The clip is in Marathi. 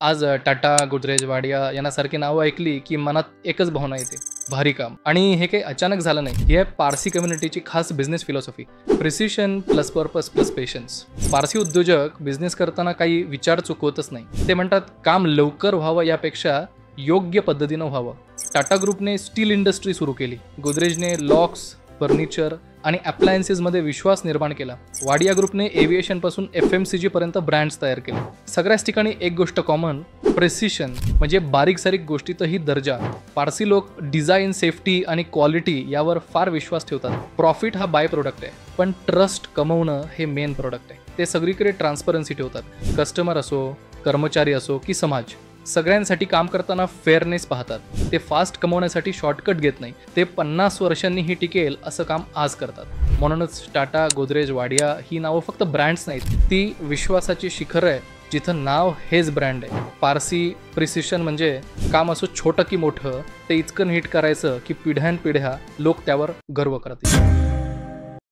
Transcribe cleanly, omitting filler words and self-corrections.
आज टाटा, गोदरेज, वाडिया यांसारखी नावं ऐकली की मनात एकच भावना येते, भारी काम. आणि हे काही अचानक झालं नाही. ही आहे पारसी कम्युनिटीची खास business philosophy. Precision plus purpose plus patience. Parsi उद्योजक बिझनेस करताना काही विचार चुकवतच नाही. ते म्हणतात काम लवकर व्हावं यापेक्षा योग्य पद्धतीनं व्हावं. टाटा ग्रुपने स्टील इंडस्ट्री सुरू केली. गोदरेजने लॉक्स, फर्निचर आणि अप्लायन्सेसमध्ये विश्वास निर्माण केला. वाडिया ग्रुपने एव्हिएशनपासून FMCG पर्यंत ब्रँड्स तयार केले. सगळ्याच ठिकाणी एक गोष्ट कॉमन, प्रेसिशन म्हणजे बारीक सारीक गोष्टीतही दर्जा. पारसी लोक डिझाईन, सेफ्टी आणि क्वालिटी यावर फार विश्वास ठेवतात. प्रॉफिट हा बाय प्रोडक्ट आहे, पण ट्रस्ट कमवणं हे मेन प्रोडक्ट आहे. ते सगळीकडे ट्रान्सपरन्सी ठेवतात. कस्टमर असो, कर्मचारी असो की समाज, सगळ्यांसाठी काम करताना फेअरनेस पाहतात. ते फास्ट कमवण्यासाठी शॉर्टकट घेत नाही. ते 50 वर्षांनीही टिकेल असं काम आज करतात. म्हणूनच टाटा, गोदरेज, वाडिया ही नावं फक्त ब्रँड्स नाहीत, ती विश्वासाची शिखरं आहे जिथं नाव हेच ब्रँड आहे. पारसी प्रिसिशन म्हणजे काम असो छोटं की मोठं, ते इतकं नीट करायचं की पिढ्यानपिढ्या लोक त्यावर गर्व करतील.